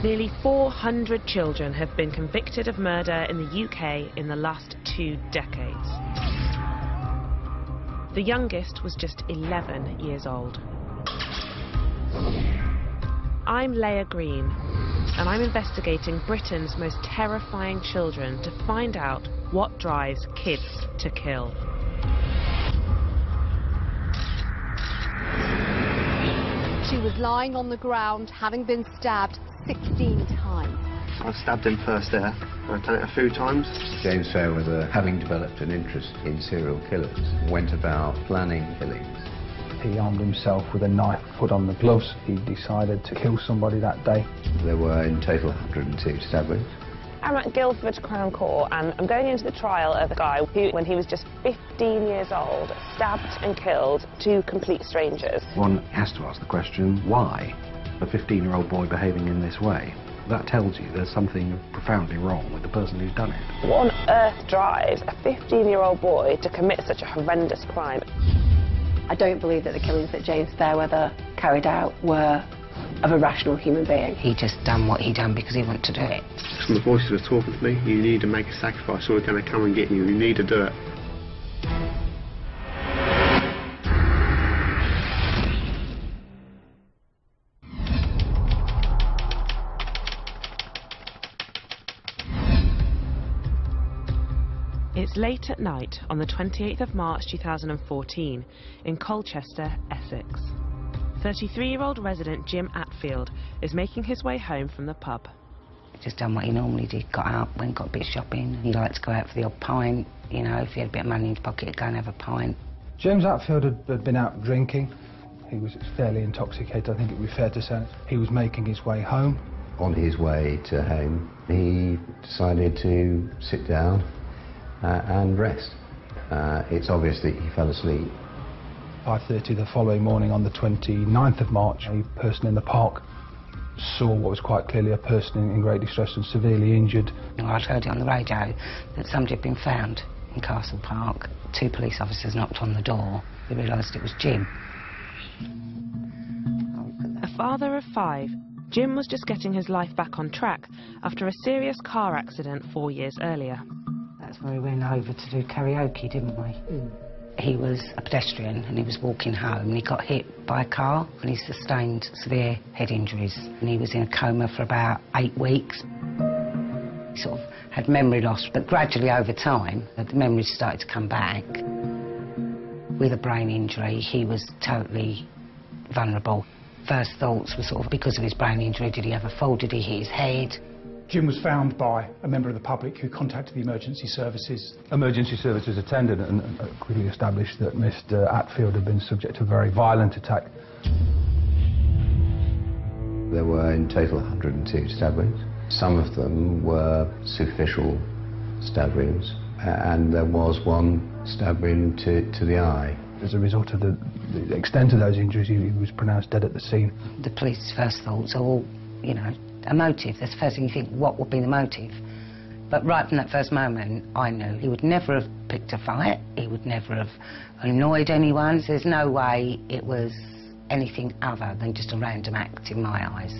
Nearly 400 children have been convicted of murder in the UK in the last 2 decades. The youngest was just 11 years old. I'm Leah Green, and I'm investigating Britain's most terrifying children to find out what drives kids to kill. She was lying on the ground, having been stabbed 16 times. I stabbed him first there. I've done it a few times. James Fairweather, having developed an interest in serial killers, went about planning killings. He armed himself with a knife, put on the gloves. He decided to kill somebody that day. There were in total 102 stabbings. I'm at Guildford Crown Court and I'm going into the trial of a guy who, when he was just 15 years old, stabbed and killed 2 complete strangers. One has to ask the question, why? A 15-year-old boy behaving in this way? That tells you there's something profoundly wrong with the person who's done it. What on earth drives a 15-year-old boy to commit such a horrendous crime? I don't believe that the killings that James Fairweather carried out were of a rational human being. He just done what he done because he wanted to do it. Some of the voices were talking to me. You need to make a sacrifice or we're going to come and get you. You need to do it. It's late at night on the 28th of March 2014 in Colchester, Essex. 33-year-old resident Jim Atfield is making his way home from the pub. Just done what he normally did, got up, went got a bit of shopping. He liked to go out for the odd pint, you know, if he had a bit of money in his pocket, he'd go and have a pint. James Atfield had been out drinking. He was fairly intoxicated, I think it would be fair to say. He was making his way home. On his way to home, he decided to sit down and rest. It's obvious that he fell asleep. 5:30 the following morning on the 29th of March, a person in the park saw what was quite clearly a person in great distress and severely injured. I'd heard it on the radio that somebody had been found in Castle Park. 2 police officers knocked on the door. They realised it was Jim. A father of 5, Jim was just getting his life back on track after a serious car accident 4 years earlier. That's where we went over to do karaoke, didn't we? He was a pedestrian and he was walking home and he got hit by a car and he sustained severe head injuries and he was in a coma for about 8 weeks. He sort of had memory loss, but gradually over time the memories started to come back. With a brain injury, he was totally vulnerable. First thoughts were sort of, because of his brain injury, did he have a fall, did he hit his head? Jim was found by a member of the public who contacted the emergency services. Emergency services attended and quickly established that Mr. Atfield had been subject to a very violent attack. There were in total 102 stabbings. Some of them were superficial stab wounds, and there was one stab wound to the eye. As a result of the extent of those injuries, he was pronounced dead at the scene. The police's first thoughts are all, you know, a motive. That's the first thing you think, what would be the motive? But right from that first moment, I knew he would never have picked a fight, he would never have annoyed anyone. There's no way it was anything other than just a random act in my eyes.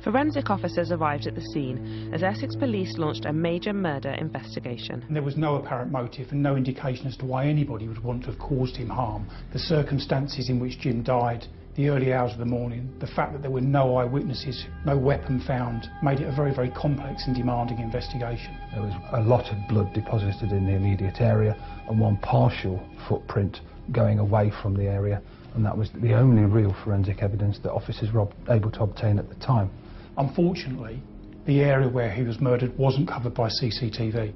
Forensic officers arrived at the scene as Essex Police launched a major murder investigation. And there was no apparent motive and no indication as to why anybody would want to have caused him harm. The circumstances in which Jim died, the early hours of the morning, the fact that there were no eyewitnesses, no weapon found, made it a very, very complex and demanding investigation. There was a lot of blood deposited in the immediate area and one partial footprint going away from the area, and that was the only real forensic evidence that officers were able to obtain at the time. Unfortunately, the area where he was murdered wasn't covered by CCTV.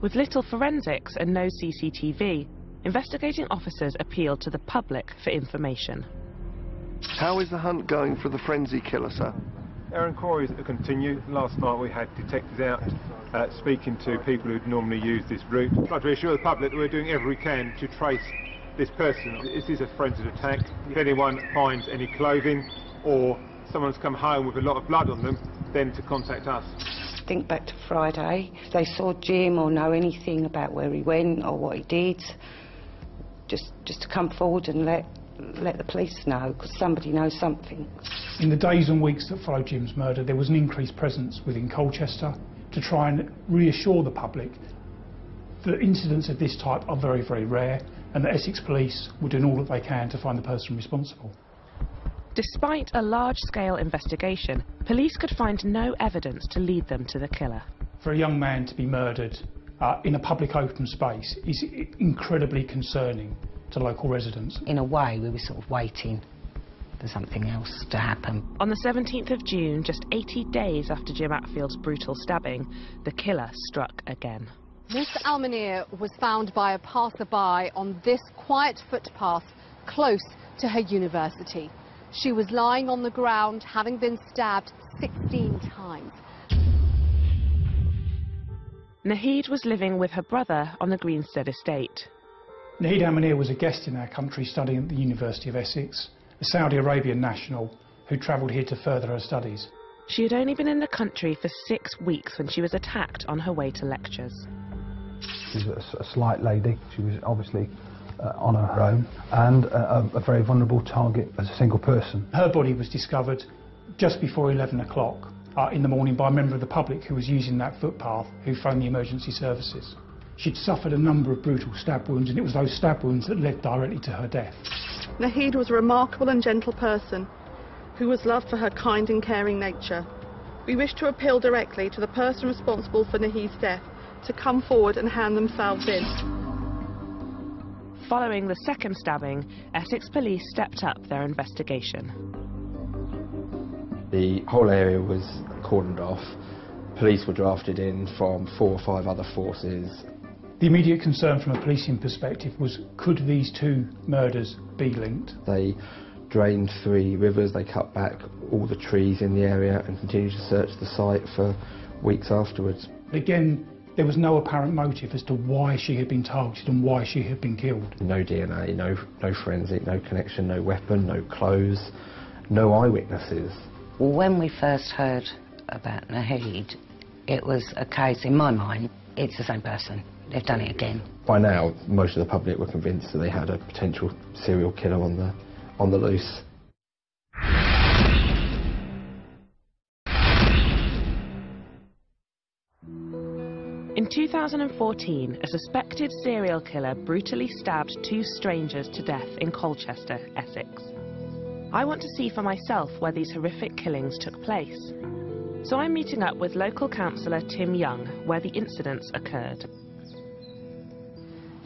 With little forensics and no CCTV, investigating officers appealed to the public for information. How is the hunt going for the frenzy killer, sir? Our inquiries continue. Last night we had detectives out speaking to people who'd normally use this route. I'd like to reassure the public that we're doing everything we can to trace this person. This is a forensic attack. If anyone finds any clothing or someone's come home with a lot of blood on them, then to contact us. Think back to Friday. If they saw Jim or know anything about where he went or what he did, just to come forward and let let the police know, because somebody knows something. In the days and weeks that followed Jim's murder, there was an increased presence within Colchester to try and reassure the public that incidents of this type are very, very rare, and that Essex Police were doing all that they can to find the person responsible. Despite a large-scale investigation, police could find no evidence to lead them to the killer. For a young man to be murdered in a public open space is incredibly concerning to local residents. In a way, we were sort of waiting for something else to happen. On the 17th of June, just 80 days after Jim Attfield's brutal stabbing, the killer struck again. Miss Almaneer was found by a passerby on this quiet footpath close to her university. She was lying on the ground, having been stabbed 16 times. Nahid was living with her brother on the Greenstead estate. Nahid Almaneer was a guest in our country studying at the University of Essex, a Saudi Arabian national who travelled here to further her studies. She had only been in the country for 6 weeks when she was attacked on her way to lectures. She was a slight lady. She was obviously on her own and a very vulnerable target as a single person. Her body was discovered just before 11 o'clock in the morning by a member of the public who was using that footpath, who phoned the emergency services. She'd suffered a number of brutal stab wounds, and it was those stab wounds that led directly to her death. Nahid was a remarkable and gentle person who was loved for her kind and caring nature. We wish to appeal directly to the person responsible for Nahid's death to come forward and hand themselves in. Following the second stabbing, Essex Police stepped up their investigation. The whole area was cordoned off. Police were drafted in from 4 or 5 other forces. The immediate concern from a policing perspective was, could these two murders be linked? They drained 3 rivers, they cut back all the trees in the area and continued to search the site for weeks afterwards. Again, there was no apparent motive as to why she had been targeted and why she had been killed. No DNA, no forensic, no connection, no weapon, no clothes, no eyewitnesses. When we first heard about Nahid, it was a case, in my mind, it's the same person. They've done it again. By now, most of the public were convinced that they had a potential serial killer on the loose. In 2014, a suspected serial killer brutally stabbed 2 strangers to death in Colchester, Essex. I want to see for myself where these horrific killings took place. So I'm meeting up with local councillor Tim Young, where the incidents occurred.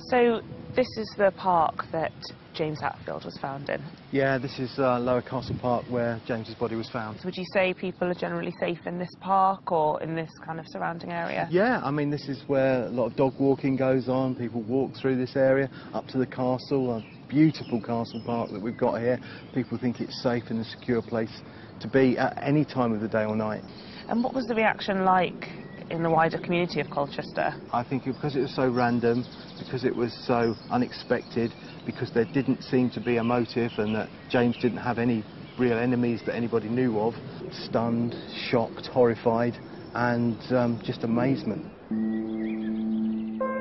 So this is the park that James Attfield was found in? Yeah, this is Lower Castle Park where James's body was found. So would you say people are generally safe in this park or in this kind of surrounding area? Yeah, I mean this is where a lot of dog walking goes on. People walk through this area up to the castle, a beautiful castle park that we've got here. People think it's safe and a secure place to be at any time of the day or night. And what was the reaction like in the wider community of Colchester? I think because it was so random, because it was so unexpected, because there didn't seem to be a motive and that James didn't have any real enemies that anybody knew of, stunned, shocked, horrified and just amazement.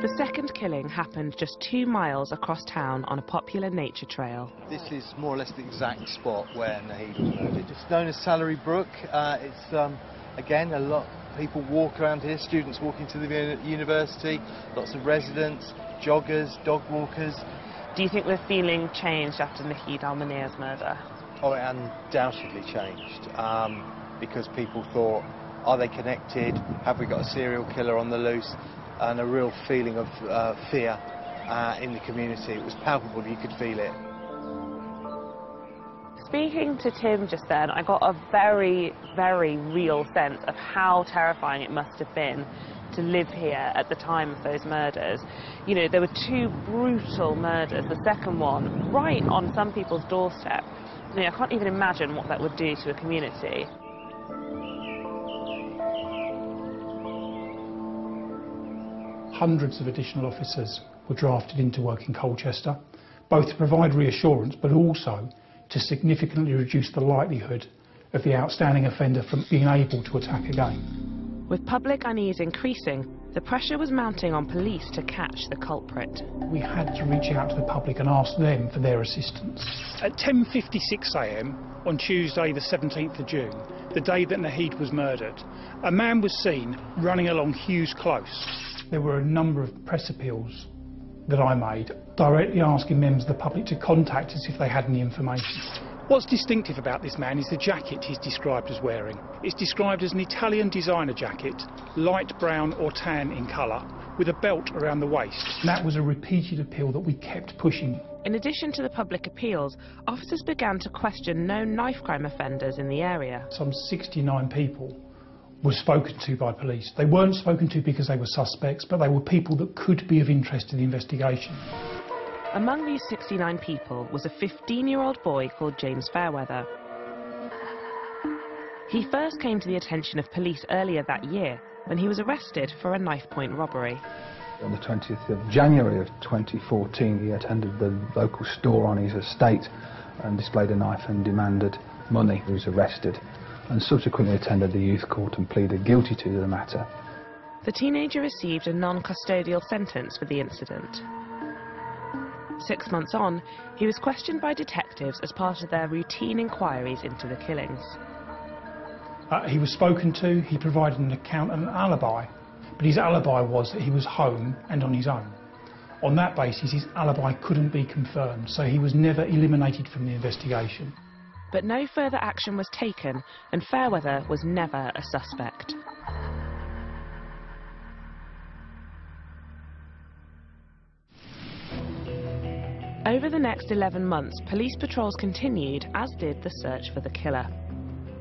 The second killing happened just 2 miles across town on a popular nature trail. This is more or less the exact spot where Nahid was murdered. It's known as Salary Brook. It's again, a lot of people walk around here, students walking to the university, lots of residents, joggers, dog walkers. Do you think the feeling changed after Nahid Almaneer's murder? Oh, it undoubtedly changed, because people thought, are they connected? Have we got a serial killer on the loose? And a real feeling of fear in the community. It was palpable, you could feel it. Speaking to Tim just then, I got a very, very real sense of how terrifying it must have been to live here at the time of those murders. You know, there were 2 brutal murders, the second one right on some people's doorstep. You know, I can't even imagine what that would do to a community. Hundreds of additional officers were drafted into work in Colchester, both to provide reassurance but also to significantly reduce the likelihood of the outstanding offender from being able to attack again. With public unease increasing, The pressure was mounting on police to catch the culprit. We had to reach out to the public and ask them for their assistance. At 10:56 a.m. on Tuesday the 17th of June, the day that Nahid was murdered, a man was seen running along Hughes Close. There were a number of press appeals that I made, directly asking members of the public to contact us if they had any information. What's distinctive about this man is the jacket he's described as wearing. It's described as an Italian designer jacket, light brown or tan in colour, with a belt around the waist. And that was a repeated appeal that we kept pushing. In addition to the public appeals, officers began to question known knife crime offenders in the area. Some 69 people were spoken to by police. They weren't spoken to because they were suspects, but they were people that could be of interest to the investigation. Among these 69 people was a 15-year-old boy called James Fairweather. He first came to the attention of police earlier that year when he was arrested for a knife-point robbery. On the 20th of January of 2014, he attended the local store on his estate and displayed a knife and demanded money. He was arrested and subsequently attended the youth court and pleaded guilty to the matter. The teenager received a non-custodial sentence for the incident. 6 months on, he was questioned by detectives as part of their routine inquiries into the killings. He was spoken to, he provided an account and an alibi, but his alibi was that he was home and on his own. On that basis, his alibi couldn't be confirmed, so he was never eliminated from the investigation. But no further action was taken, and Fairweather was never a suspect. Over the next 11 months, police patrols continued, as did the search for the killer.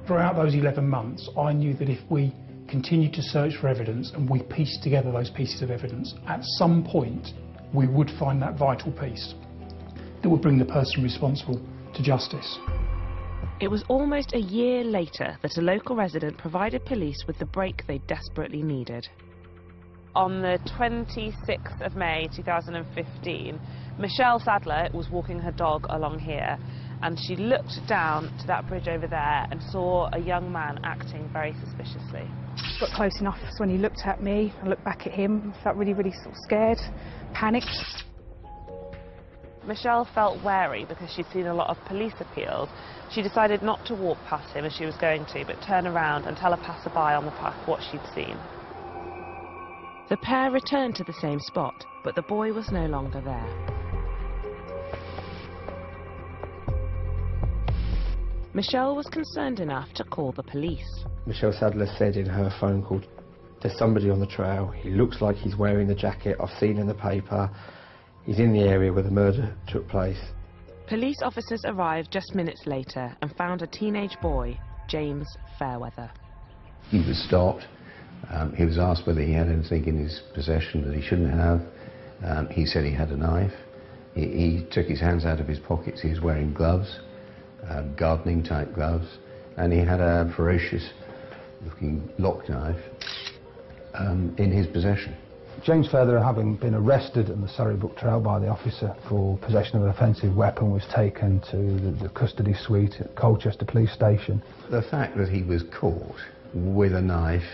Throughout those 11 months, I knew that if we continued to search for evidence and we pieced together those pieces of evidence, at some point we would find that vital piece that would bring the person responsible to justice. It was almost a year later that a local resident provided police with the break they desperately needed. On the 26th of May 2015, Michelle Sadler was walking her dog along here, and she looked down to that bridge over there and saw a young man acting very suspiciously. Got close enough, so when he looked at me, I looked back at him, felt really, really sort of scared, panicked. Michelle felt wary because she'd seen a lot of police appeals. She decided not to walk past him as she was going to, but turn around and tell a passerby on the path what she'd seen. The pair returned to the same spot, but the boy was no longer there. Michelle was concerned enough to call the police. Michelle Sadler said in her phone call, "There's somebody on the trail. He looks like he's wearing the jacket I've seen in the paper. He's in the area where the murder took place." Police officers arrived just minutes later and found a teenage boy, James Fairweather. He was stopped. He was asked whether he had anything in his possession that he shouldn't have. He said he had a knife. He took his hands out of his pockets. He was wearing gloves, gardening type gloves, and he had a ferocious looking lock knife in his possession. James Fairweather, having been arrested on the Surrey Brook Trail by the officer for possession of an offensive weapon, was taken to the custody suite at Colchester Police Station. The fact that he was caught with a knife,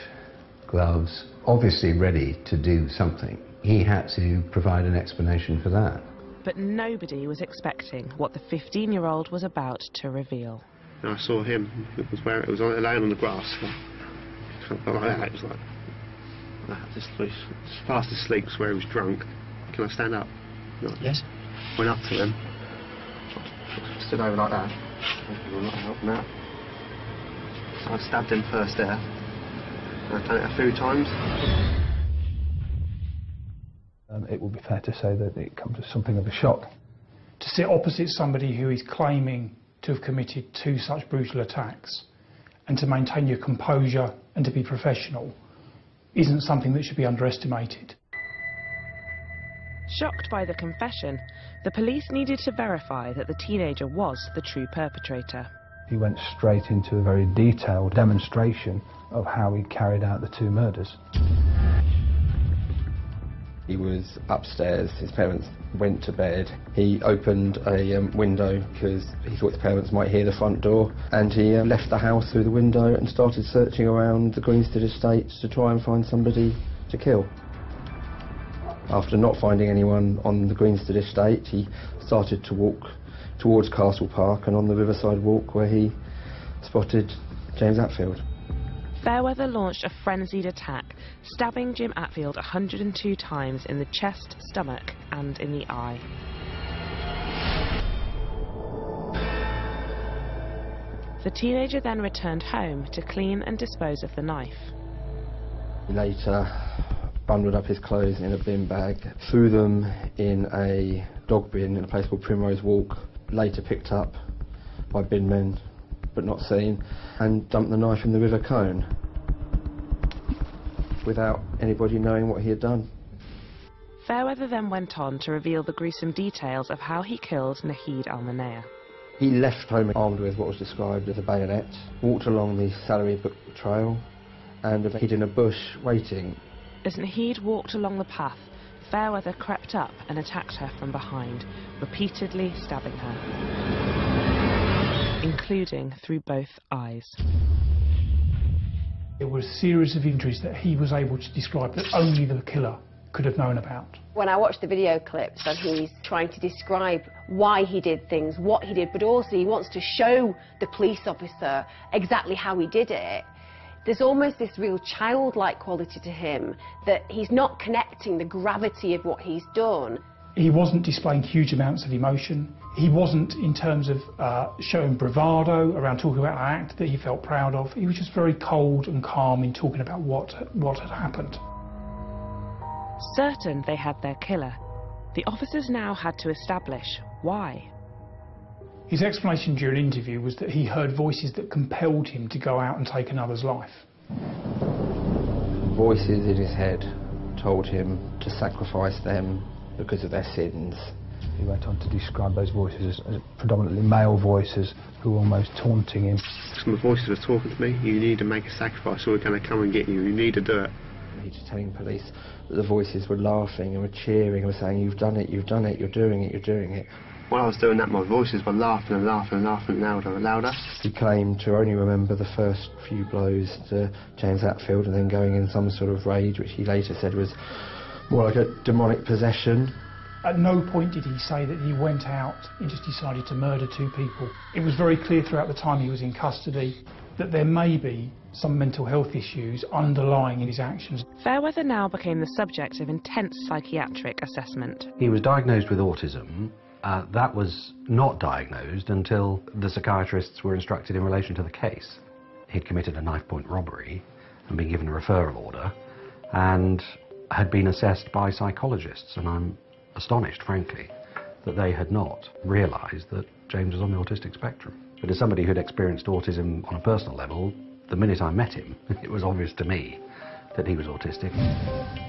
gloves, obviously ready to do something, he had to provide an explanation for that. But nobody was expecting what the 15-year-old was about to reveal. And I saw him. It was laying on the grass. Like that. It was like just fast asleep, where he was drunk. Can I stand up? No. Yes. Went up to him. Stood over like that. I'm not helping out. So I stabbed him first there. I've done it a few times. It would be fair to say that it comes as something of a shock. To sit opposite somebody who is claiming to have committed 2 such brutal attacks and to maintain your composure and to be professional isn't something that should be underestimated. Shocked by the confession, the police needed to verify that the teenager was the true perpetrator. He went straight into a very detailed demonstration of how he carried out the 2 murders. He was upstairs, his parents went to bed. He opened a window because he thought the parents might hear the front door, and he left the house through the window and started searching around the Greenstead estate to try and find somebody to kill. After not finding anyone on the Greenstead estate, he started to walk towards Castle Park and on the Riverside Walk, where he spotted James Attfield. Fairweather launched a frenzied attack, stabbing Jim Attfield 102 times in the chest, stomach and in the eye. The teenager then returned home to clean and dispose of the knife. He later bundled up his clothes in a bin bag, threw them in a dog bin in a place called Primrose Walk, later picked up by bin men but not seen, and dumped the knife in the River Colne without anybody knowing what he had done. Fairweather then went on to reveal the gruesome details of how he killed Nahid Al-Manea. He left home armed with what was described as a bayonet, walked along the Salary Brook trail and hid in a bush waiting. As Nahid walked along the path, Fairweather crept up and attacked her from behind, repeatedly stabbing her, including through both eyes. There were a series of injuries that he was able to describe that only the killer could have known about. When I watched the video clips and he's trying to describe why he did things, what he did, but also he wants to show the police officer exactly how he did it, there's almost this real childlike quality to him, that he's not connecting the gravity of what he's done. He wasn't displaying huge amounts of emotion. He wasn't, in terms of showing bravado around talking about an act that he felt proud of. He was just very cold and calm in talking about what had happened. Certain they had their killer, the officers now had to establish why. His explanation during an interview was that he heard voices that compelled him to go out and take another's life. Voices in his head told him to sacrifice them because of their sins. He went on to describe those voices as predominantly male voices who were almost taunting him. Some of the voices were talking to me, you need to make a sacrifice or we're going to come and get you, you need to do it. He was telling police that the voices were laughing and were cheering and were saying, you've done it, you're doing it, you're doing it. While I was doing that, my voices were laughing and laughing and laughing louder and louder. He claimed to only remember the first few blows to James Attfield and then going in some sort of rage, which he later said was more like a demonic possession. At no point did he say that he went out and just decided to murder two people. It was very clear throughout the time he was in custody that there may be some mental health issues underlying in his actions. Fairweather now became the subject of intense psychiatric assessment. He was diagnosed with autism. That was not diagnosed until the psychiatrists were instructed in relation to the case. He'd committed a knife-point robbery and been given a referral order and had been assessed by psychologists, and I'm astonished, frankly, that they had not realised that James was on the autistic spectrum. But as somebody who'd experienced autism on a personal level, the minute I met him, it was obvious to me that he was autistic.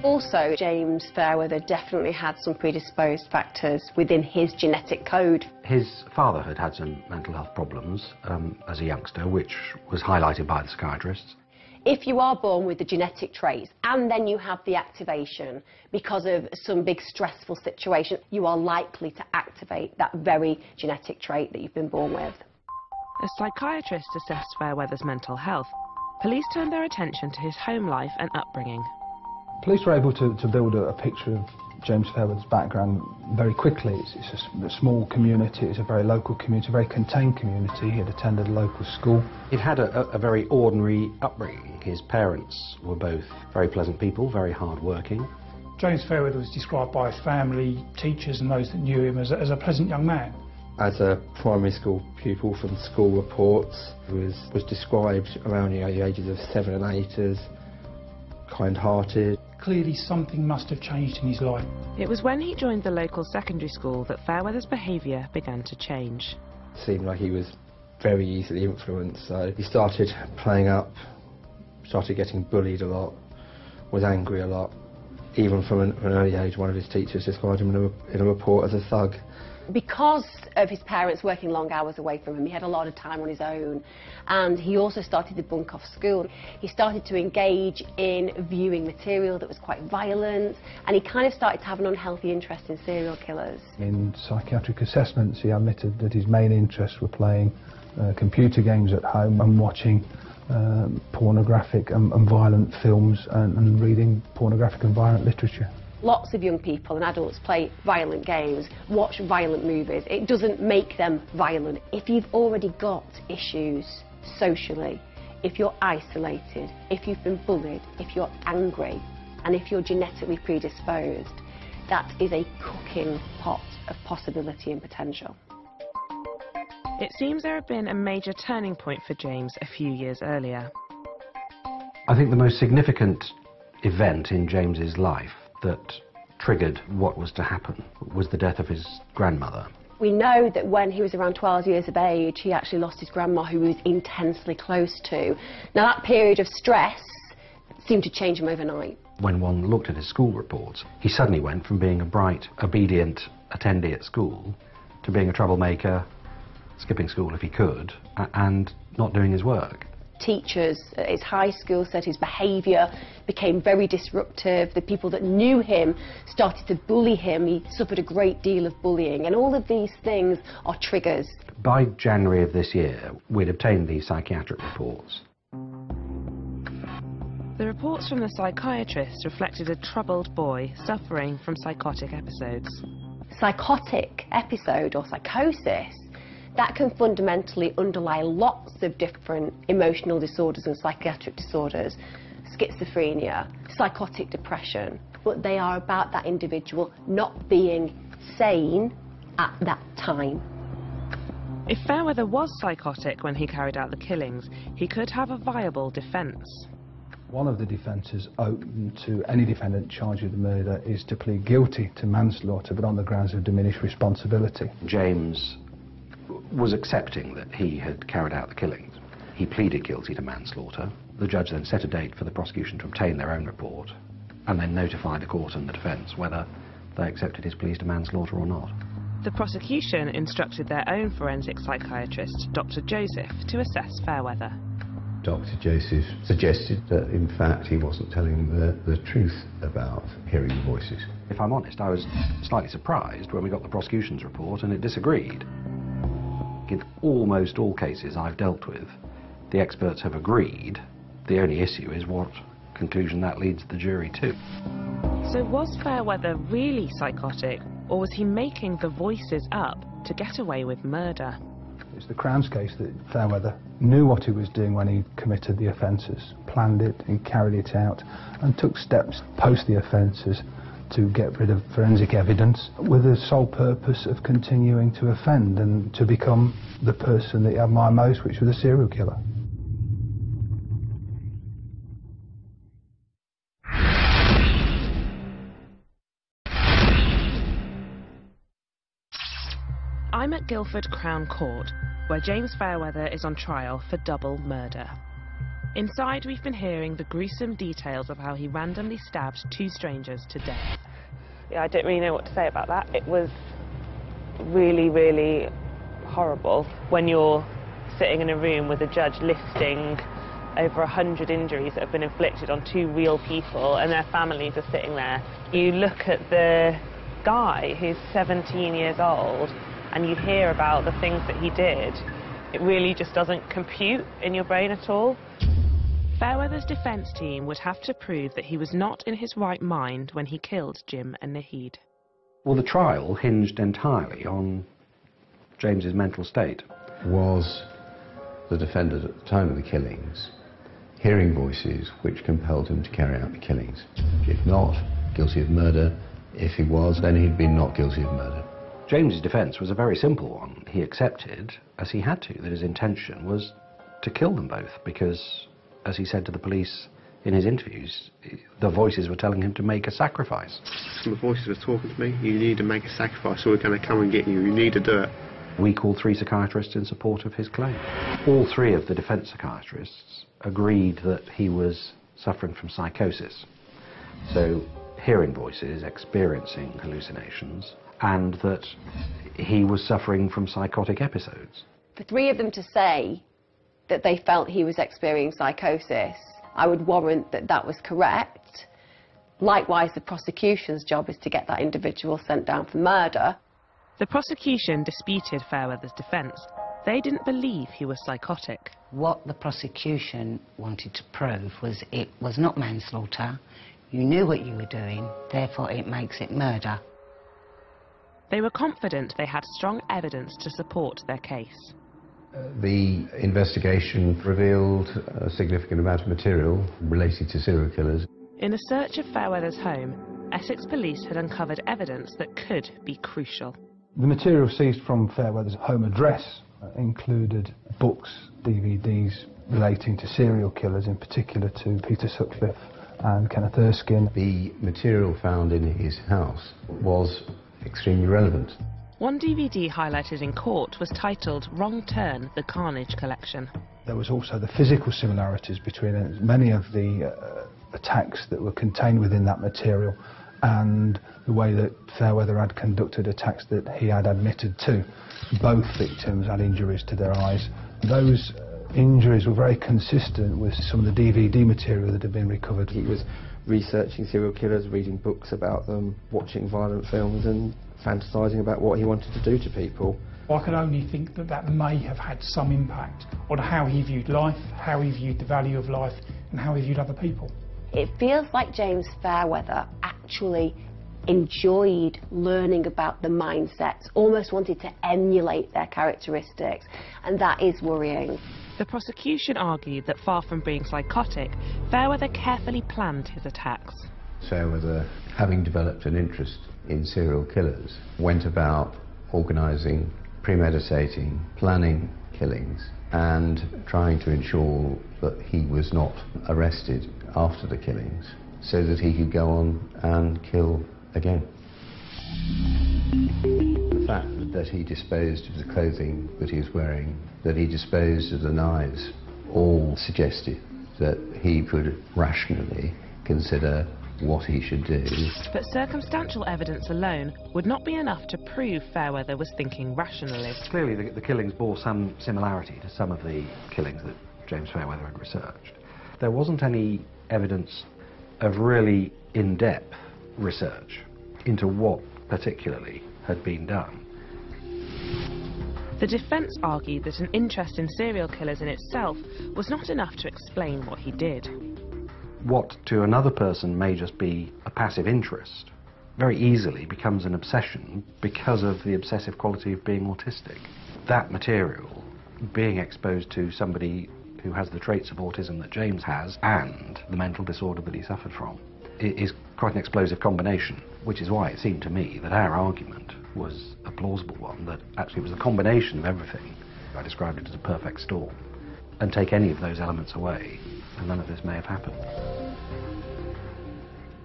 Also, James Fairweather definitely had some predisposed factors within his genetic code. His father had had some mental health problems as a youngster, which was highlighted by the psychiatrists. If you are born with the genetic traits and then you have the activation because of some big stressful situation, you are likely to activate that very genetic trait that you've been born with. As psychiatrists assessed Fairweather's mental health, police turned their attention to his home life and upbringing. Police were able to build a picture of James Fairweather's background very quickly. It's a small community, it's a very local community, a very contained community. He had attended a local school. He'd had a very ordinary upbringing. His parents were both very pleasant people, very hard-working. James Fairweather was described by his family, teachers and those that knew him as a pleasant young man. As a primary school pupil from school reports, he was described around the ages of 7 and 8 as kind-hearted. Clearly something must have changed in his life. It was when he joined the local secondary school that Fairweather's behaviour began to change. It seemed like he was very easily influenced, so he started playing up, started getting bullied a lot, was angry a lot. Even from an early age, one of his teachers described him in a report as a thug. Because of his parents working long hours away from him, he had a lot of time on his own, and he also started to bunk off school. He started to engage in viewing material that was quite violent, and he kind of started to have an unhealthy interest in serial killers. In psychiatric assessments, he admitted that his main interests were playing computer games at home and watching pornographic and violent films and reading pornographic and violent literature. Lots of young people and adults play violent games, watch violent movies. It doesn't make them violent. If you've already got issues socially, if you're isolated, if you've been bullied, if you're angry, and if you're genetically predisposed, that is a cooking pot of possibility and potential. It seems there had been a major turning point for James a few years earlier. I think the most significant event in James's life that triggered what was to happen was the death of his grandmother. We know that when he was around 12 years of age, he actually lost his grandma, who he was intensely close to. Now, that period of stress seemed to change him overnight. When one looked at his school reports, he suddenly went from being a bright, obedient attendee at school to being a troublemaker, skipping school if he could, and not doing his work. Teachers at his high school said his behaviour became very disruptive. The people that knew him started to bully him. He suffered a great deal of bullying, and all of these things are triggers. By January of this year, we'd obtained these psychiatric reports. The reports from the psychiatrist reflected a troubled boy suffering from psychotic episodes. Psychotic episode or psychosis, that can fundamentally underlie lots of different emotional disorders and psychiatric disorders, schizophrenia, psychotic depression, but they are about that individual not being sane at that time. If Fairweather was psychotic when he carried out the killings, he could have a viable defence. One of the defences open to any defendant charged with the murder is to plead guilty to manslaughter, but on the grounds of diminished responsibility. James was accepting that he had carried out the killings. He pleaded guilty to manslaughter. The judge then set a date for the prosecution to obtain their own report and then notify the court and the defence whether they accepted his pleas to manslaughter or not. The prosecution instructed their own forensic psychiatrist, Dr. Joseph, to assess Fairweather. Dr. Joseph suggested that in fact he wasn't telling the truth about hearing voices. If I'm honest, I was slightly surprised when we got the prosecution's report and it disagreed. In almost all cases I've dealt with, the experts have agreed. The only issue is what conclusion that leads the jury to. So was Fairweather really psychotic, or was he making the voices up to get away with murder? It's the Crown's case that Fairweather knew what he was doing when he committed the offences, planned it and carried it out, and took steps post the offences to get rid of forensic evidence with the sole purpose of continuing to offend and to become the person that you admire most, which was a serial killer. I'm at Guildford Crown Court, where James Fairweather is on trial for double murder. Inside, we've been hearing the gruesome details of how he randomly stabbed two strangers to death. Yeah, I don't really know what to say about that. It was really, really horrible when you're sitting in a room with a judge listing over 100 injuries that have been inflicted on two real people and their families are sitting there. You look at the guy who's 17 years old and you hear about the things that he did. It really just doesn't compute in your brain at all. Fairweather's defence team would have to prove that he was not in his right mind when he killed Jim and Naheed. Well, the trial hinged entirely on James's mental state. Was the defendant at the time of the killings hearing voices which compelled him to carry out the killings? If not, guilty of murder. If he was, then he'd been not guilty of murder. James's defence was a very simple one. He accepted, as he had to, that his intention was to kill them both because, as he said to the police in his interviews, the voices were telling him to make a sacrifice. The voices were talking to me, you need to make a sacrifice or we're going to come and get you, you need to do it. We called 3 psychiatrists in support of his claim. All 3 of the defence psychiatrists agreed that he was suffering from psychosis. So, hearing voices, experiencing hallucinations, and that he was suffering from psychotic episodes. For 3 of them to say that they felt he was experiencing psychosis, I would warrant that that was correct. Likewise, the prosecution's job is to get that individual sent down for murder. The prosecution disputed Fairweather's defence. They didn't believe he was psychotic. What the prosecution wanted to prove was it was not manslaughter, You knew what you were doing, therefore it makes it murder. They were confident they had strong evidence to support their case. The investigation revealed a significant amount of material related to serial killers. In a search of Fairweather's home, Essex police had uncovered evidence that could be crucial. The material seized from Fairweather's home address included books, DVDs relating to serial killers, in particular to Peter Sutcliffe and Kenneth Erskine. The material found in his house was extremely relevant. One DVD highlighted in court was titled Wrong Turn, The Carnage Collection. There was also the physical similarities between many of the attacks that were contained within that material and the way that Fairweather had conducted attacks that he had admitted to. Both victims had injuries to their eyes. Those injuries were very consistent with some of the DVD material that had been recovered. He was researching serial killers, reading books about them, watching violent films and fantasising about what he wanted to do to people. I can only think that that may have had some impact on how he viewed life, how he viewed the value of life and how he viewed other people. It feels like James Fairweather actually enjoyed learning about the mindsets, almost wanted to emulate their characteristics, and that is worrying. The prosecution argued that far from being psychotic, Fairweather carefully planned his attacks. Fairweather, having developed an interest in serial killers, went about organising, premeditating, planning killings and trying to ensure that he was not arrested after the killings so that he could go on and kill again. The fact that he disposed of the clothing that he was wearing, that he disposed of the knives, all suggested that he could rationally consider what he should do. But circumstantial evidence alone would not be enough to prove Fairweather was thinking rationally. Clearly the killings bore some similarity to some of the killings that James Fairweather had researched. There wasn't any evidence of really in-depth research into what particularly had been done. The defence argued that an interest in serial killers in itself was not enough to explain what he did. What to another person may just be a passive interest very easily becomes an obsession because of the obsessive quality of being autistic. That material, being exposed to somebody who has the traits of autism that James has and the mental disorder that he suffered from, is quite an explosive combination, which is why it seemed to me that our argument was a plausible one, that actually it was a combination of everything. I described it as a perfect storm, and take any of those elements away and none of this may have happened.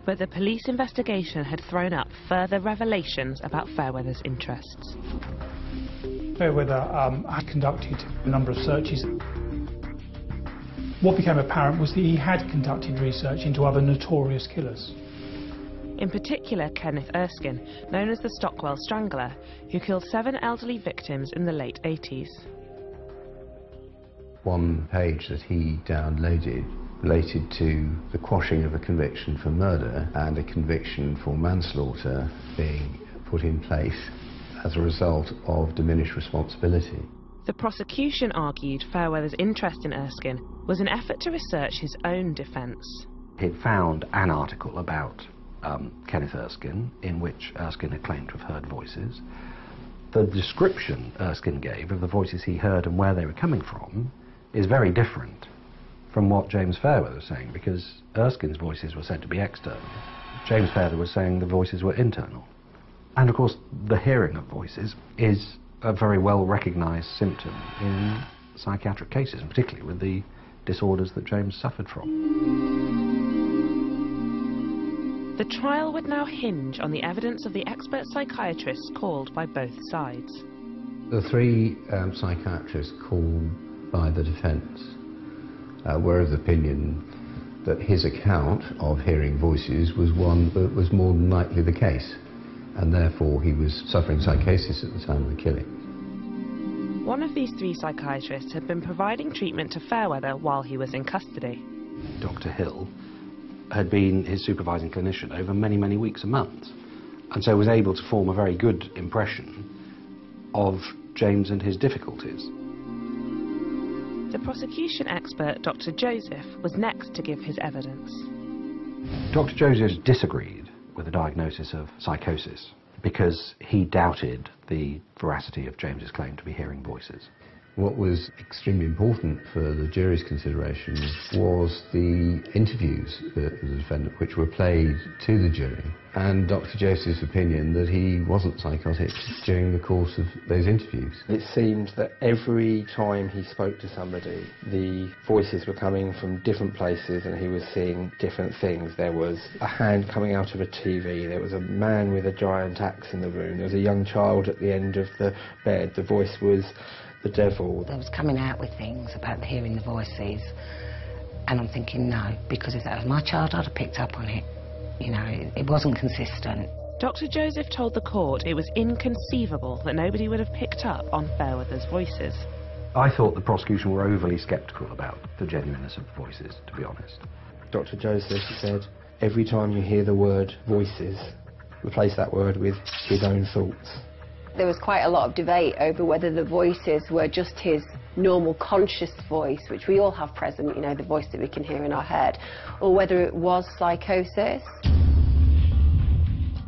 But the police investigation had thrown up further revelations about Fairweather's interests. Fairweather had conducted a number of searches. What became apparent was that he had conducted research into other notorious killers. In particular, Kenneth Erskine, known as the Stockwell Strangler, who killed 7 elderly victims in the late 80s. One page that he downloaded related to the quashing of a conviction for murder and a conviction for manslaughter being put in place as a result of diminished responsibility. The prosecution argued Fairweather's interest in Erskine was an effort to research his own defence. He'd found an article about Kenneth Erskine in which Erskine had claimed to have heard voices. The description Erskine gave of the voices he heard and where they were coming from is very different from what James Fairweather was saying, because Erskine's voices were said to be external. James Fairweather was saying the voices were internal. And of course the hearing of voices is a very well recognised symptom in psychiatric cases, and particularly with the disorders that James suffered from. The trial would now hinge on the evidence of the expert psychiatrists called by both sides. The 3 psychiatrists called by the defence were of the opinion that his account of hearing voices was one that was more than likely the case, and therefore he was suffering psychosis at the time of the killing. One of these 3 psychiatrists had been providing treatment to Fairweather while he was in custody. Dr. Hill had been his supervising clinician over many, many weeks and months, and so was able to form a very good impression of James and his difficulties. The prosecution expert, Dr. Joseph, was next to give his evidence. Dr. Joseph disagreed with the diagnosis of psychosis because he doubted the veracity of James's claim to be hearing voices. What was extremely important for the jury's consideration was the interviews of the defendant, which were played to the jury, and Dr. Joseph's opinion that he wasn't psychotic during the course of those interviews. It seemed that every time he spoke to somebody, the voices were coming from different places and he was seeing different things. There was a hand coming out of a TV, there was a man with a giant axe in the room, there was a young child at the end of the bed, the voice was the devil. They was coming out with things about hearing the voices, and I'm thinking no, because if that was my child, I'd have picked up on it. You know, it wasn't consistent. Dr. Joseph told the court it was inconceivable that nobody would have picked up on Fairweather's voices. I thought the prosecution were overly sceptical about the genuineness of the voices, to be honest. Dr. Joseph said, every time you hear the word voices, replace that word with his own thoughts. There was quite a lot of debate over whether the voices were just his normal conscious voice, which we all have present, you know, the voice that we can hear in our head, or whether it was psychosis.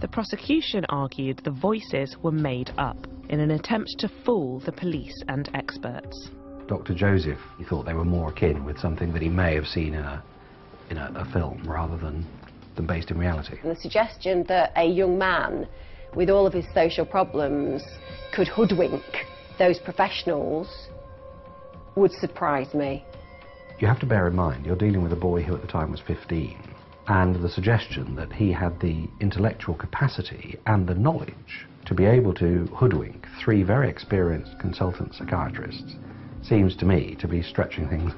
The prosecution argued the voices were made up in an attempt to fool the police and experts. Dr. Joseph, he thought they were more akin with something that he may have seen in a film rather than based in reality. And the suggestion that a young man with all of his social problems could hoodwink those professionals would surprise me. You have to bear in mind, you're dealing with a boy who at the time was 15, and the suggestion that he had the intellectual capacity and the knowledge to be able to hoodwink 3 very experienced consultant psychiatrists seems to me to be stretching things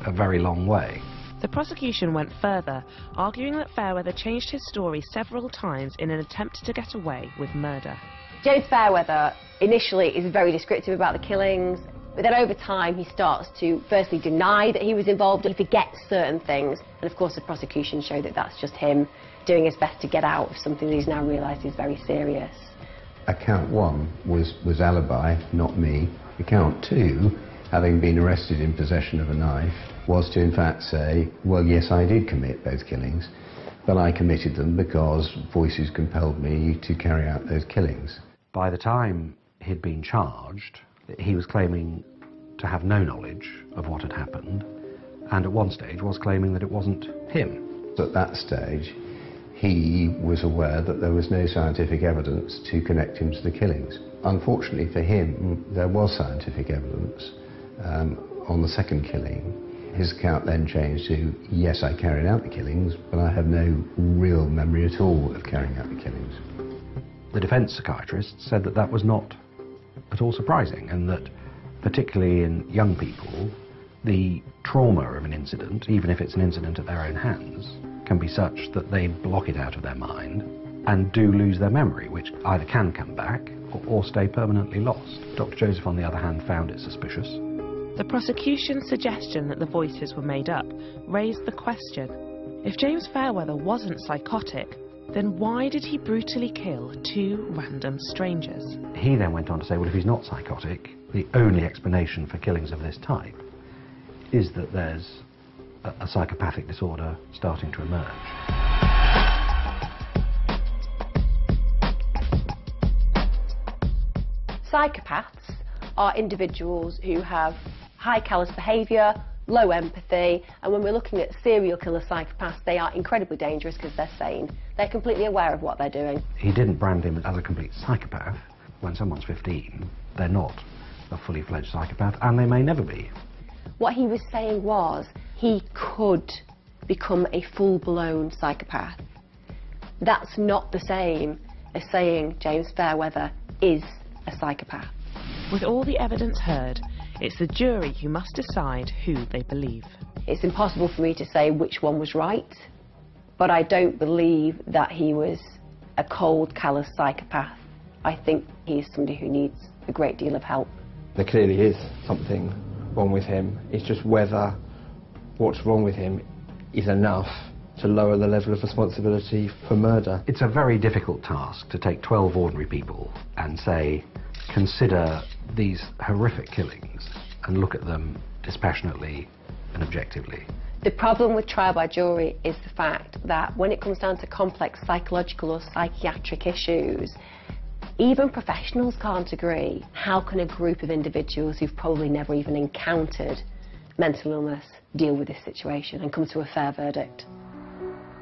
a very long way. The prosecution went further, arguing that Fairweather changed his story several times in an attempt to get away with murder. James Fairweather initially is very descriptive about the killings, but then over time he starts to firstly deny that he was involved, he forgets certain things, and of course the prosecution showed that that's just him doing his best to get out of something that he's now realised is very serious. Account 1 was alibi, not me. Account 2, having been arrested in possession of a knife, was to in fact say, well, yes, I did commit those killings, but I committed them because voices compelled me to carry out those killings. By the time he'd been charged, he was claiming to have no knowledge of what had happened, and at one stage was claiming that it wasn't him. At that stage, he was aware that there was no scientific evidence to connect him to the killings. Unfortunately for him, there was scientific evidence on the second killing. His account then changed to, yes, I carried out the killings, but I have no real memory at all of carrying out the killings. The defence psychiatrist said that that was not at all surprising, and that particularly in young people, the trauma of an incident, even if it's an incident at their own hands, can be such that they block it out of their mind and do lose their memory, which either can come back or stay permanently lost. Dr. Joseph, on the other hand, found it suspicious. The prosecution's suggestion that the voices were made up raised the question, if James Fairweather wasn't psychotic, then why did he brutally kill 2 random strangers? He then went on to say, well, if he's not psychotic, the only explanation for killings of this type is that there's a psychopathic disorder starting to emerge. Psychopaths are individuals who have high callous behaviour, low empathy, and when we're looking at serial killer psychopaths, they are incredibly dangerous because they're sane. They're completely aware of what they're doing. He didn't brand him as a complete psychopath. When someone's 15, they're not a fully fledged psychopath, and they may never be. What he was saying was he could become a full-blown psychopath. That's not the same as saying James Fairweather is a psychopath. With all the evidence heard, it's the jury who must decide who they believe. It's impossible for me to say which one was right, but I don't believe that he was a cold, callous psychopath. I think he's somebody who needs a great deal of help. There clearly is something wrong with him. It's just whether what's wrong with him is enough to lower the level of responsibility for murder. It's a very difficult task to take 12 ordinary people and say, consider these horrific killings and look at them dispassionately and objectively. The problem with trial by jury is the fact that when it comes down to complex psychological or psychiatric issues, even professionals can't agree. How can a group of individuals who've probably never even encountered mental illness deal with this situation and come to a fair verdict?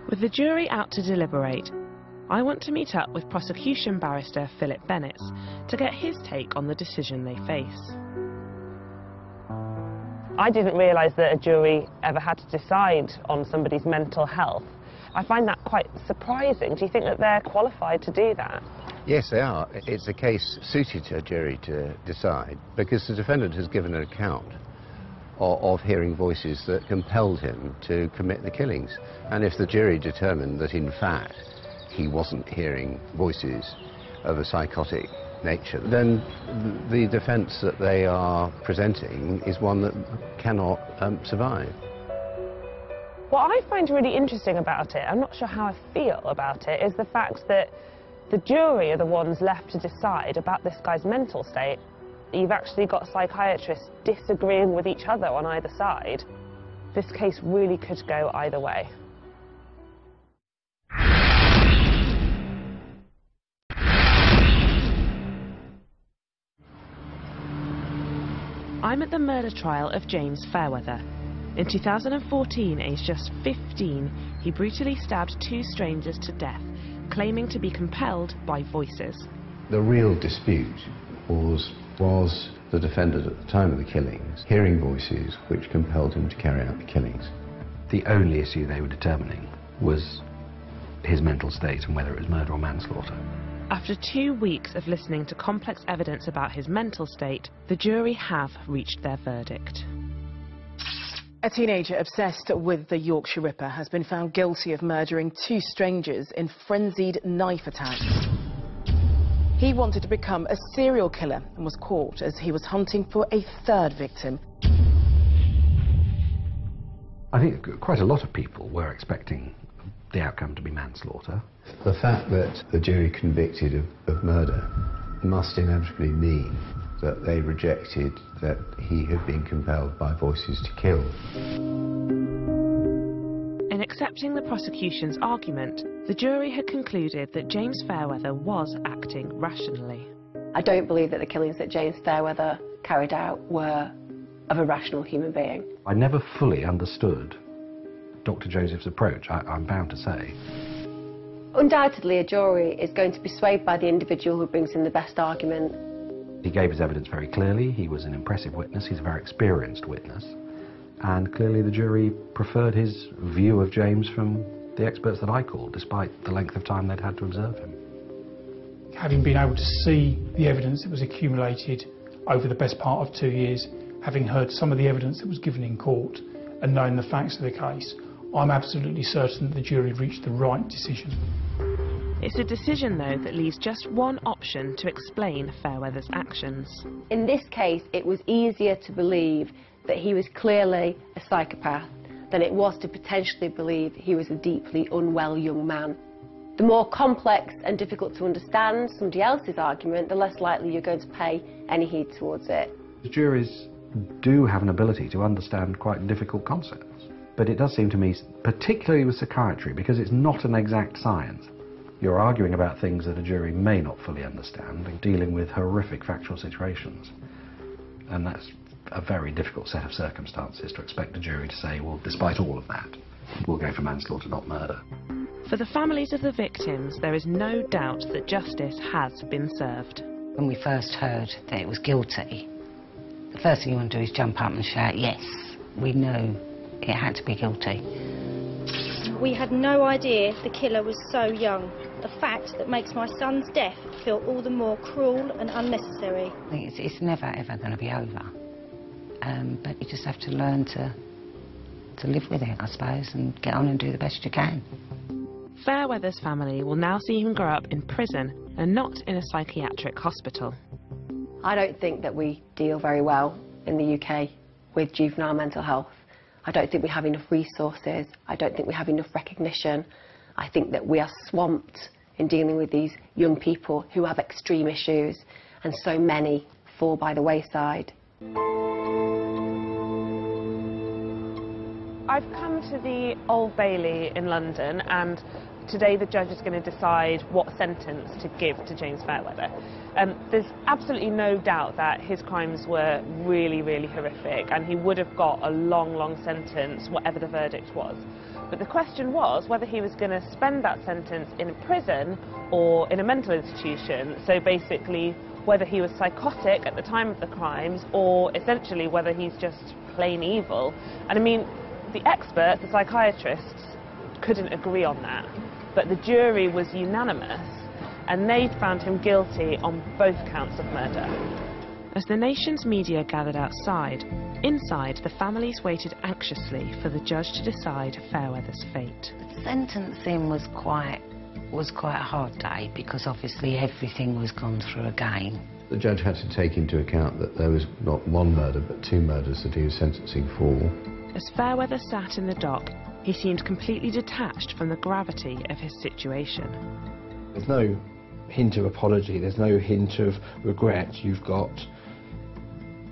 With the jury out to deliberate, I want to meet up with prosecution barrister Philip Bennett to get his take on the decision they face. I didn't realise that a jury ever had to decide on somebody's mental health. I find that quite surprising. Do you think that they're qualified to do that? Yes, they are. It's a case suited to a jury to decide because the defendant has given an account of hearing voices that compelled him to commit the killings. And if the jury determined that in fact he wasn't hearing voices of a psychotic nature, then the defence that they are presenting is one that cannot survive. What I find really interesting about it, I'm not sure how I feel about it, is the fact that the jury are the ones left to decide about this guy's mental state. You've actually got psychiatrists disagreeing with each other on either side. This case really could go either way. I'm at the murder trial of James Fairweather. In 2014, aged just 15, he brutally stabbed two strangers to death, claiming to be compelled by voices. The real dispute was the defendant at the time of the killings hearing voices which compelled him to carry out the killings. The only issue they were determining was his mental state and whether it was murder or manslaughter. After 2 weeks of listening to complex evidence about his mental state, the jury have reached their verdict. A teenager obsessed with the Yorkshire Ripper has been found guilty of murdering two strangers in frenzied knife attacks. He wanted to become a serial killer and was caught as he was hunting for a third victim. I think quite a lot of people were expecting the outcome to be manslaughter. The fact that the jury convicted of murder must inevitably mean that they rejected that he had been compelled by voices to kill. In accepting the prosecution's argument, the jury had concluded that James Fairweather was acting rationally. I don't believe that the killings that James Fairweather carried out were of a rational human being. I never fully understood Dr. Joseph's approach, I'm bound to say. Undoubtedly, a jury is going to be swayed by the individual who brings in the best argument. He gave his evidence very clearly. He was an impressive witness. He's a very experienced witness. And clearly the jury preferred his view of James from the experts that I called, despite the length of time they'd had to observe him. Having been able to see the evidence that was accumulated over the best part of 2 years, having heard some of the evidence that was given in court and knowing the facts of the case, I'm absolutely certain that the jury reached the right decision. It's a decision, though, that leaves just one option to explain Fairweather's actions. In this case, it was easier to believe that he was clearly a psychopath than it was to potentially believe he was a deeply unwell young man. The more complex and difficult to understand somebody else's argument, the less likely you're going to pay any heed towards it. The juries do have an ability to understand quite difficult concepts, but it does seem to me, particularly with psychiatry, because it's not an exact science, you're arguing about things that a jury may not fully understand and dealing with horrific factual situations. And that's a very difficult set of circumstances to expect a jury to say, well, despite all of that, we'll go for manslaughter, not murder. For the families of the victims, there is no doubt that justice has been served. When we first heard that it was guilty, the first thing you want to do is jump up and shout, yes, we knew it had to be guilty. We had no idea the killer was so young. A fact that makes my son's death feel all the more cruel and unnecessary. I think it's never ever going to be over. But you just have to learn to live with it, I suppose, and get on and do the best you can. Fairweather's family will now see him grow up in prison and not in a psychiatric hospital. I don't think that we deal very well in the UK with juvenile mental health. I don't think we have enough resources. I don't think we have enough recognition. I think that we are swamped in dealing with these young people who have extreme issues, and so many fall by the wayside. I've come to the Old Bailey in London, and today the judge is going to decide what sentence to give to James Fairweather. There's absolutely no doubt that his crimes were really, really horrific, and he would have got a long, long sentence, whatever the verdict was. But the question was whether he was going to spend that sentence in a prison or in a mental institution. So basically, whether he was psychotic at the time of the crimes, or essentially whether he's just plain evil. And I mean, the experts, the psychiatrists, couldn't agree on that. But the jury was unanimous, and they found him guilty on both counts of murder. As the nation's media gathered outside, inside the families waited anxiously for the judge to decide Fairweather's fate. Sentencing was quite a hard day because obviously everything was gone through again. The judge had to take into account that there was not one murder but two murders that he was sentencing for. As Fairweather sat in the dock, he seemed completely detached from the gravity of his situation. There's no hint of apology, there's no hint of regret. You've got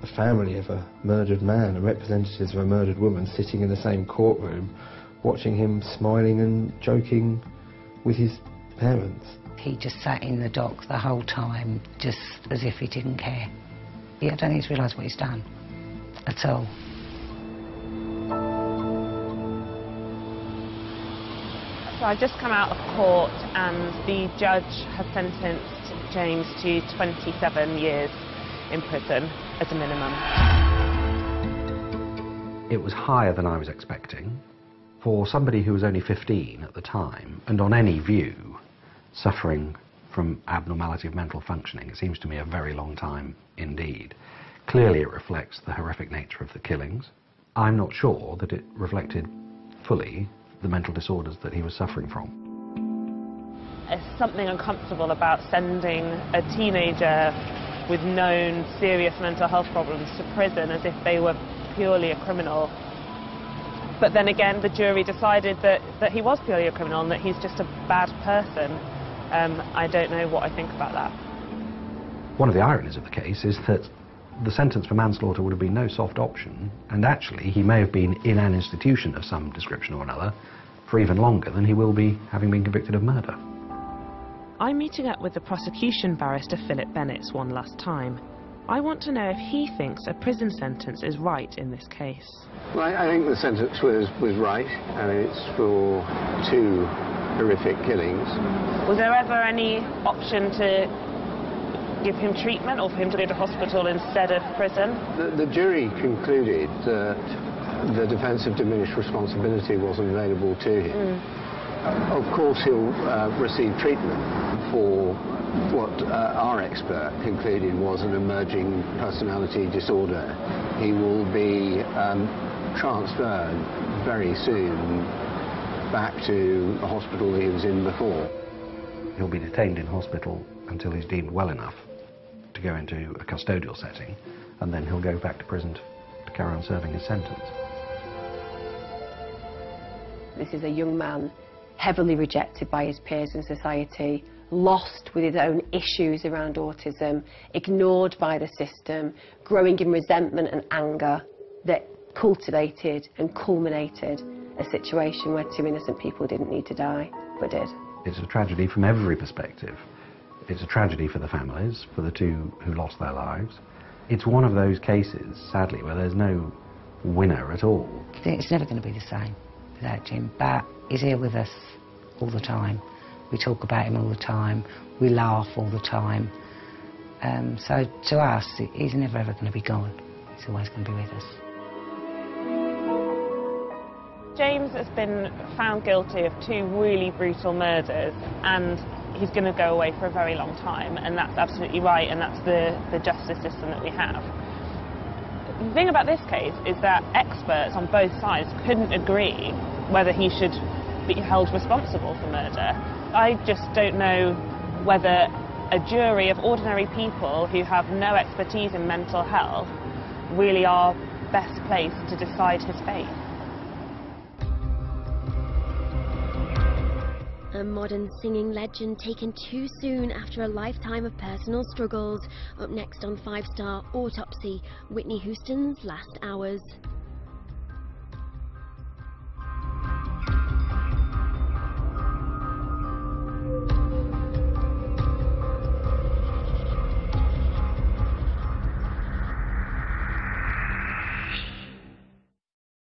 a family of a murdered man and representatives of a murdered woman sitting in the same courtroom, watching him smiling and joking with his parents. He just sat in the dock the whole time, just as if he didn't care. I don't think he's realised what he's done at all. So I've just come out of court, and the judge has sentenced James to 27 years in prison as a minimum. It was higher than I was expecting. For somebody who was only 15 at the time, and on any view, suffering from abnormality of mental functioning, it seems to me a very long time indeed. Clearly it reflects the horrific nature of the killings. I'm not sure that it reflected fully the mental disorders that he was suffering from. There's something uncomfortable about sending a teenager with known serious mental health problems to prison as if they were purely a criminal. But then again, the jury decided that he was purely a criminal and that he's just a bad person. I don't know what I think about that. One of the ironies of the case is that the sentence for manslaughter would have been no soft option, and actually he may have been in an institution of some description or another for even longer than he will be having been convicted of murder. I'm meeting up with the prosecution barrister Philip Bennetts one last time. I want to know if he thinks a prison sentence is right in this case. Well, I think the sentence was right. I mean, it's for two horrific killings. Was there ever any option to give him treatment or for him to go to hospital instead of prison? The jury concluded that the defence of diminished responsibility wasn't available to him. Of course he'll receive treatment for what our expert concluded was an emerging personality disorder. He will be transferred very soon back to the hospital he was in before. He'll be detained in hospital until he's deemed well enough to go into a custodial setting, and then he'll go back to prison to carry on serving his sentence. This is a young man heavily rejected by his peers in society, lost with his own issues around autism, ignored by the system, growing in resentment and anger that cultivated and culminated a situation where two innocent people didn't need to die, but did. It's a tragedy from every perspective. It's a tragedy for the families, for the two who lost their lives. It's one of those cases, sadly, where there's no winner at all. It's never going to be the same without Jim, but he's here with us all the time. We talk about him all the time, we laugh all the time. So to us, he's never ever going to be gone. He's always going to be with us. James has been found guilty of two really brutal murders, and he's going to go away for a very long time, and that's absolutely right, and that's the justice system that we have. The thing about this case is that experts on both sides couldn't agree whether he should be held responsible for murder. I just don't know whether a jury of ordinary people who have no expertise in mental health really are best placed to decide his fate. A modern singing legend taken too soon after a lifetime of personal struggles. Up next on 5 Star Autopsy, Whitney Houston's last hours.